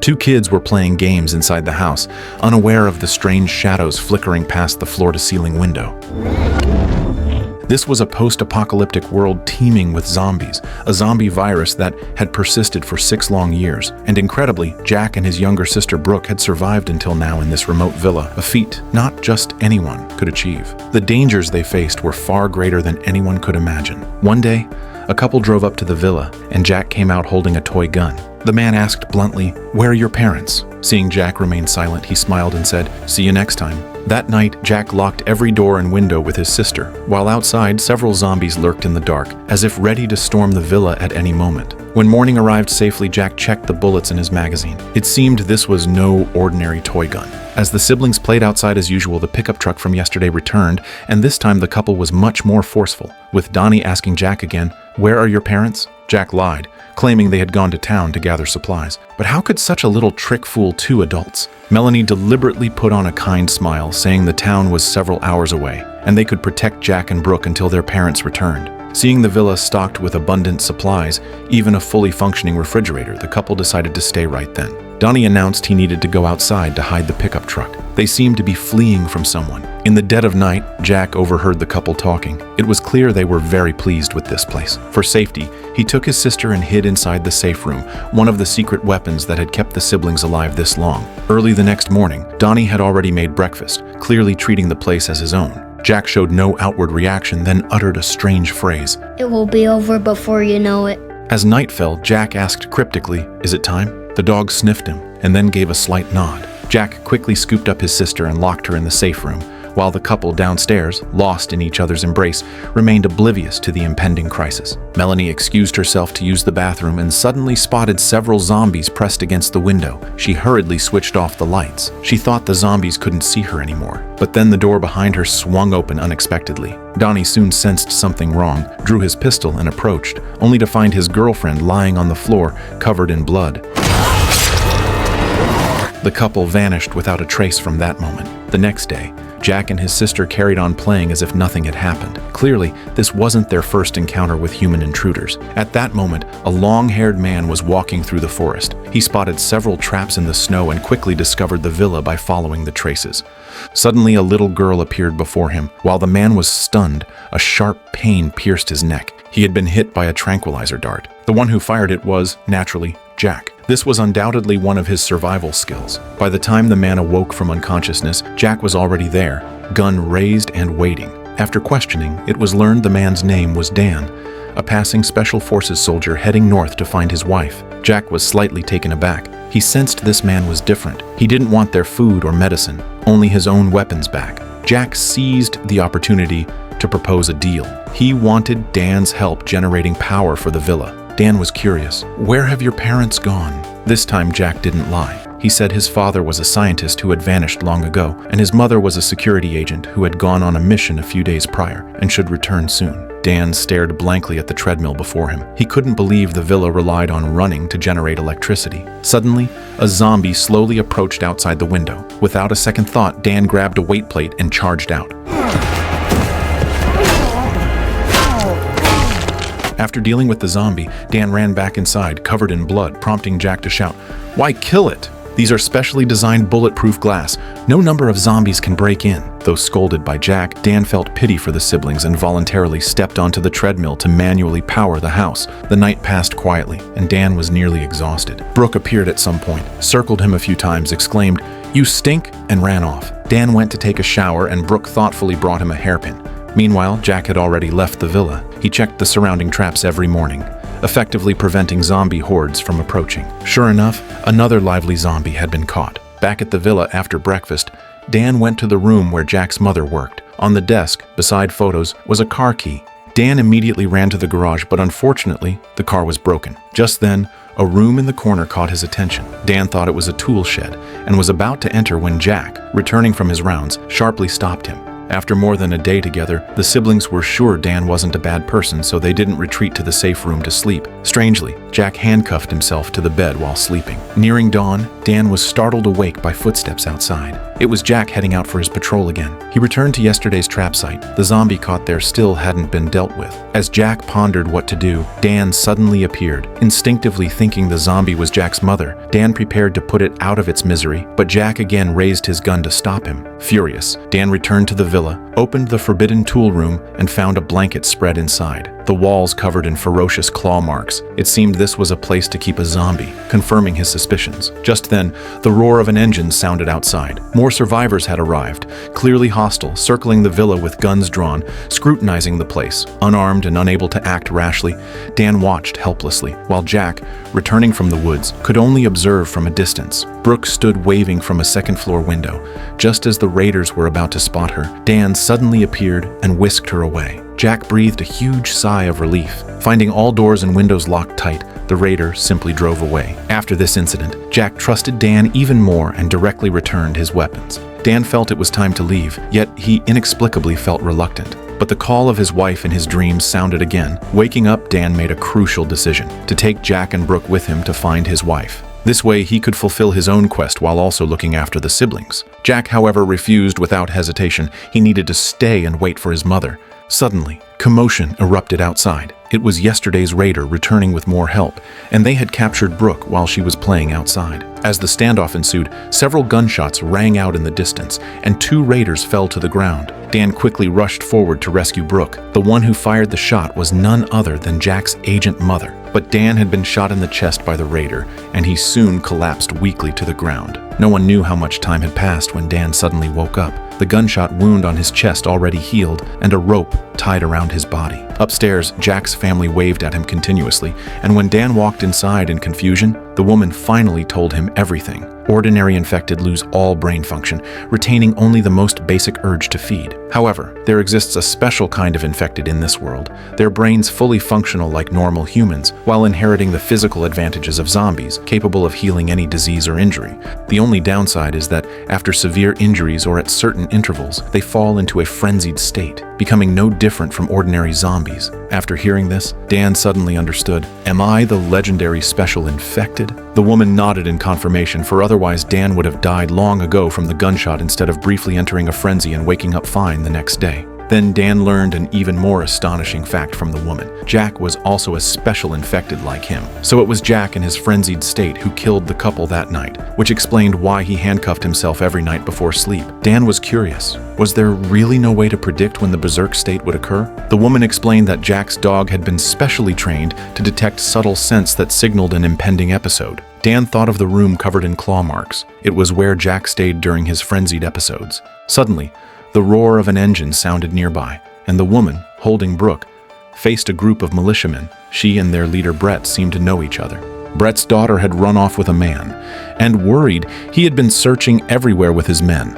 Two kids were playing games inside the house, unaware of the strange shadows flickering past the floor-to-ceiling window. This was a post-apocalyptic world teeming with zombies, a zombie virus that had persisted for 6 long years. And incredibly, Jack and his younger sister Brooke had survived until now in this remote villa, a feat not just anyone could achieve. The dangers they faced were far greater than anyone could imagine. One day, a couple drove up to the villa, and Jack came out holding a toy gun. The man asked bluntly, "Where are your parents?" Seeing Jack remain silent, he smiled and said, "See you next time." That night, Jack locked every door and window with his sister, while outside several zombies lurked in the dark, as if ready to storm the villa at any moment. When morning arrived safely, Jack checked the bullets in his magazine. It seemed this was no ordinary toy gun. As the siblings played outside as usual, the pickup truck from yesterday returned, and this time the couple was much more forceful, with Donnie asking Jack again, "Where are your parents?" Jack lied, claiming they had gone to town to gather supplies. But how could such a little trick fool 2 adults? Melanie deliberately put on a kind smile, saying the town was several hours away, and they could protect Jack and Brooke until their parents returned. Seeing the villa stocked with abundant supplies, even a fully functioning refrigerator, the couple decided to stay right then. Donnie announced he needed to go outside to hide the pickup truck. They seemed to be fleeing from someone. In the dead of night, Jack overheard the couple talking. It was clear they were very pleased with this place. For safety, he took his sister and hid inside the safe room, one of the secret weapons that had kept the siblings alive this long. Early the next morning, Donnie had already made breakfast, clearly treating the place as his own. Jack showed no outward reaction, then uttered a strange phrase. "It will be over before you know it." As night fell, Jack asked cryptically, "Is it time?" The dog sniffed him, and then gave a slight nod. Jack quickly scooped up his sister and locked her in the safe room, while the couple downstairs, lost in each other's embrace, remained oblivious to the impending crisis. Melanie excused herself to use the bathroom and suddenly spotted several zombies pressed against the window. She hurriedly switched off the lights. She thought the zombies couldn't see her anymore. But then the door behind her swung open unexpectedly. Donnie soon sensed something wrong, drew his pistol and approached, only to find his girlfriend lying on the floor, covered in blood. The couple vanished without a trace from that moment. The next day, Jack and his sister carried on playing as if nothing had happened. Clearly, this wasn't their first encounter with human intruders. At that moment, a long-haired man was walking through the forest. He spotted several traps in the snow and quickly discovered the villa by following the traces. Suddenly, a little girl appeared before him. While the man was stunned, a sharp pain pierced his neck. He had been hit by a tranquilizer dart. The one who fired it was, naturally, Jack. This was undoubtedly one of his survival skills. By the time the man awoke from unconsciousness, Jack was already there, gun raised and waiting. After questioning, it was learned the man's name was Dan, a passing Special Forces soldier heading north to find his wife. Jack was slightly taken aback. He sensed this man was different. He didn't want their food or medicine, only his own weapons back. Jack seized the opportunity to propose a deal. He wanted Dan's help generating power for the villa. Dan was curious. "Where have your parents gone?" This time Jack didn't lie. He said his father was a scientist who had vanished long ago, and his mother was a security agent who had gone on a mission a few days prior and should return soon. Dan stared blankly at the treadmill before him. He couldn't believe the villa relied on running to generate electricity. Suddenly, a zombie slowly approached outside the window. Without a second thought, Dan grabbed a weight plate and charged out. After dealing with the zombie, Dan ran back inside, covered in blood, prompting Jack to shout, "Why kill it? These are specially designed bulletproof glass. No number of zombies can break in." Though scolded by Jack, Dan felt pity for the siblings and voluntarily stepped onto the treadmill to manually power the house. The night passed quietly, and Dan was nearly exhausted. Brooke appeared at some point, circled him a few times, exclaimed, "You stink," and ran off. Dan went to take a shower, and Brooke thoughtfully brought him a hairpin. Meanwhile, Jack had already left the villa. He checked the surrounding traps every morning, effectively preventing zombie hordes from approaching. Sure enough, another lively zombie had been caught. Back at the villa after breakfast, Dan went to the room where Jack's mother worked. On the desk, beside photos, was a car key. Dan immediately ran to the garage, but unfortunately, the car was broken. Just then, a room in the corner caught his attention. Dan thought it was a tool shed and was about to enter when Jack, returning from his rounds, sharply stopped him. After more than a day together, the siblings were sure Dan wasn't a bad person, so they didn't retreat to the safe room to sleep. Strangely, Jack handcuffed himself to the bed while sleeping. Nearing dawn, Dan was startled awake by footsteps outside. It was Jack heading out for his patrol again. He returned to yesterday's trap site. The zombie caught there still hadn't been dealt with. As Jack pondered what to do, Dan suddenly appeared. Instinctively thinking the zombie was Jack's mother, Dan prepared to put it out of its misery, but Jack again raised his gun to stop him. Furious, Dan returned to the villa, opened the forbidden tool room, and found a blanket spread inside, the walls covered in ferocious claw marks. It seemed this was a place to keep a zombie, confirming his suspicions. Just then, the roar of an engine sounded outside. More survivors had arrived, clearly hostile, circling the villa with guns drawn, scrutinizing the place. Unarmed and unable to act rashly, Dan watched helplessly, while Jack, returning from the woods, could only observe from a distance. Brooke stood waving from a second-floor window. Just as the raiders were about to spot her, Dan suddenly appeared and whisked her away. Jack breathed a huge sigh of relief. Finding all doors and windows locked tight, the raider simply drove away. After this incident, Jack trusted Dan even more and directly returned his weapons. Dan felt it was time to leave, yet he inexplicably felt reluctant. But the call of his wife in his dreams sounded again. Waking up, Dan made a crucial decision: to take Jack and Brooke with him to find his wife. This way, he could fulfill his own quest while also looking after the siblings. Jack, however, refused without hesitation. He needed to stay and wait for his mother. Suddenly, commotion erupted outside. It was yesterday's raider returning with more help, and they had captured Brooke while she was playing outside. As the standoff ensued, several gunshots rang out in the distance, and 2 raiders fell to the ground. Dan quickly rushed forward to rescue Brooke. The one who fired the shot was none other than Jack's agent mother. But Dan had been shot in the chest by the raider, and he soon collapsed weakly to the ground. No one knew how much time had passed when Dan suddenly woke up. The gunshot wound on his chest already healed, and a rope tied around his body. Upstairs, Jack's family waved at him continuously, and when Dan walked inside in confusion, the woman finally told him everything. Ordinary infected lose all brain function, retaining only the most basic urge to feed. However, there exists a special kind of infected in this world. Their brains fully functional like normal humans, while inheriting the physical advantages of zombies, capable of healing any disease or injury. The only downside is that after severe injuries or at certain intervals, they fall into a frenzied state, becoming no different from ordinary zombies. After hearing this, Dan suddenly understood. Am I the legendary special infected? The woman nodded in confirmation, for otherwise Dan would have died long ago from the gunshot instead of briefly entering a frenzy and waking up fine the next day. Then Dan learned an even more astonishing fact from the woman. Jack was also a special infected like him. So it was Jack in his frenzied state who killed the couple that night, which explained why he handcuffed himself every night before sleep. Dan was curious. Was there really no way to predict when the berserk state would occur? The woman explained that Jack's dog had been specially trained to detect subtle scents that signaled an impending episode. Dan thought of the room covered in claw marks. It was where Jack stayed during his frenzied episodes. Suddenly, the roar of an engine sounded nearby, and the woman, holding Brooke, faced a group of militiamen. She and their leader Brett seemed to know each other. Brett's daughter had run off with a man, and worried, he had been searching everywhere with his men.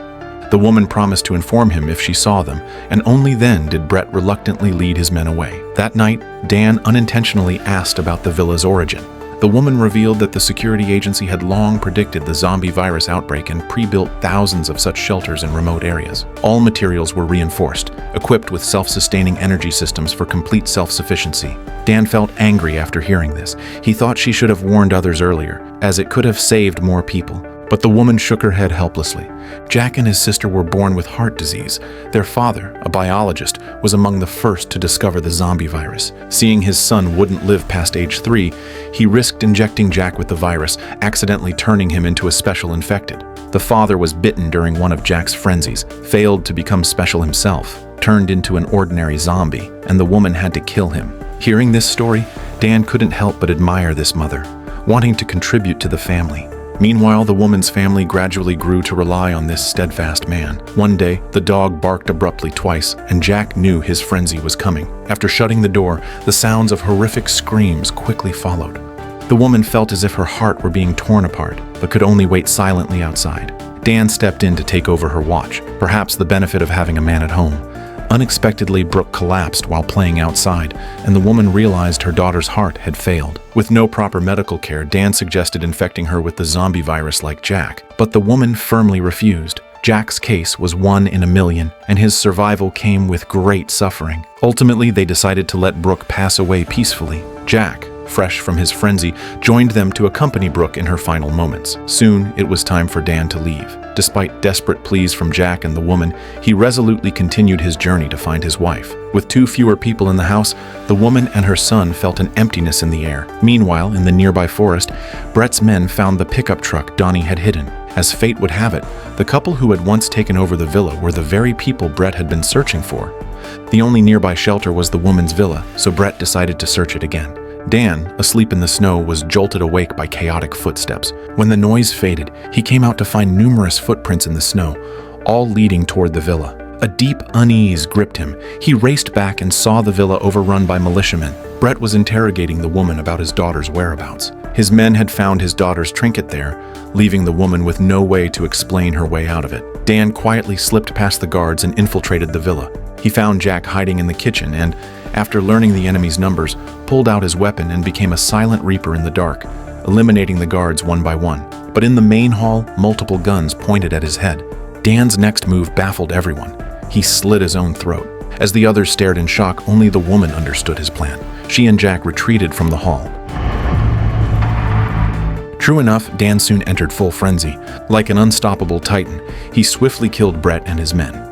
The woman promised to inform him if she saw them, and only then did Brett reluctantly lead his men away. That night, Dan unintentionally asked about the villa's origin. The woman revealed that the security agency had long predicted the zombie virus outbreak and pre-built thousands of such shelters in remote areas. All materials were reinforced, equipped with self-sustaining energy systems for complete self-sufficiency. Dan felt angry after hearing this. He thought she should have warned others earlier, as it could have saved more people. But the woman shook her head helplessly. Jack and his sister were born with heart disease. Their father, a biologist, was among the first to discover the zombie virus. Seeing his son wouldn't live past age 3, he risked injecting Jack with the virus, accidentally turning him into a special infected. The father was bitten during one of Jack's frenzies, failed to become special himself, turned into an ordinary zombie, and the woman had to kill him. Hearing this story, Dan couldn't help but admire this mother, wanting to contribute to the family. Meanwhile, the woman's family gradually grew to rely on this steadfast man. One day, the dog barked abruptly twice, and Jack knew his frenzy was coming. After shutting the door, the sounds of horrific screams quickly followed. The woman felt as if her heart were being torn apart, but could only wait silently outside. Dan stepped in to take over her watch, perhaps the benefit of having a man at home. Unexpectedly, Brooke collapsed while playing outside, and the woman realized her daughter's heart had failed. With no proper medical care, Dan suggested infecting her with the zombie virus like Jack, but the woman firmly refused. Jack's case was 1 in a million, and his survival came with great suffering. Ultimately, they decided to let Brooke pass away peacefully. Jack, fresh from his frenzy, joined them to accompany Brooke in her final moments. Soon, it was time for Dan to leave. Despite desperate pleas from Jack and the woman, he resolutely continued his journey to find his wife. With 2 fewer people in the house, the woman and her son felt an emptiness in the air. Meanwhile, in the nearby forest, Brett's men found the pickup truck Donnie had hidden. As fate would have it, the couple who had once taken over the villa were the very people Brett had been searching for. The only nearby shelter was the woman's villa, so Brett decided to search it again. Dan, asleep in the snow, was jolted awake by chaotic footsteps. When the noise faded, he came out to find numerous footprints in the snow, all leading toward the villa. A deep unease gripped him. He raced back and saw the villa overrun by militiamen. Brett was interrogating the woman about his daughter's whereabouts. His men had found his daughter's trinket there, leaving the woman with no way to explain her way out of it. Dan quietly slipped past the guards and infiltrated the villa. He found Jack hiding in the kitchen and, after learning the enemy's numbers, pulled out his weapon and became a silent reaper in the dark, eliminating the guards one by one. But in the main hall, multiple guns pointed at his head. Dan's next move baffled everyone. He slit his own throat. As the others stared in shock, only the woman understood his plan. She and Jack retreated from the hall. True enough, Dan soon entered full frenzy. Like an unstoppable titan, he swiftly killed Brett and his men.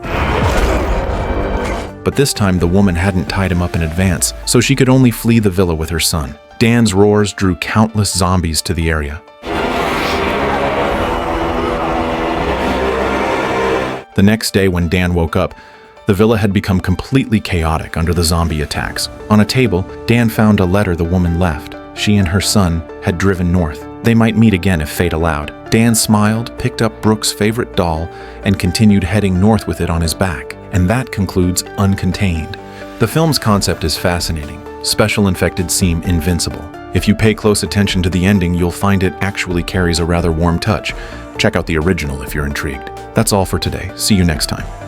But this time the woman hadn't tied him up in advance, so she could only flee the villa with her son. Dan's roars drew countless zombies to the area. The next day when Dan woke up, the villa had become completely chaotic under the zombie attacks. On a table, Dan found a letter the woman left. She and her son had driven north. They might meet again if fate allowed. Dan smiled, picked up Brooke's favorite doll, and continued heading north with it on his back. And that concludes Uncontained. The film's concept is fascinating. Special infected seem invincible. If you pay close attention to the ending, you'll find it actually carries a rather warm touch. Check out the original if you're intrigued. That's all for today. See you next time.